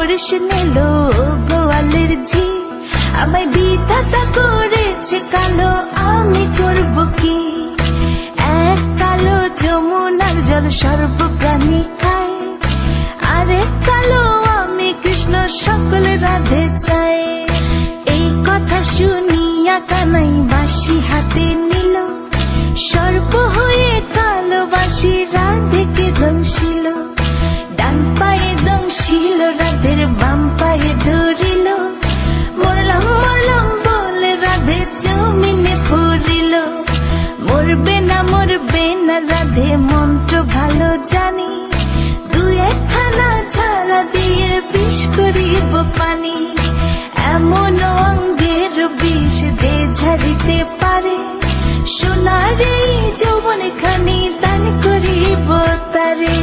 করিস নিলো গোয়ালের ঝি, আমায় বিধাতা করেছে কালো, আমি করব কি? এক কালো যমুনার জল সর্বপ্রাণী খায়, আরেক কালো আমি কৃষ্ণ সকল রাধে চাই। এই কথা শুনিয়া কানাই বাঁশি হাতে নিল, সর্প হয়ে কালো বাঁশি রাধেকে দংশিল। ডান পায়ে দংশিল রাধের, বাম পায়ে ধরিল, মরলাম মরলাম বলে রাধে জমিনে পড়িল। মরবে না রাধে মন্ত্র ভালো জানি, দু একখানা ঝাড়া দিয়ে বিষ করিব পানি। এমন অঙ্গের বিষ যে ঝাড়িতে পারে, সোনার এই যৌবন খানি দান করিব তারে।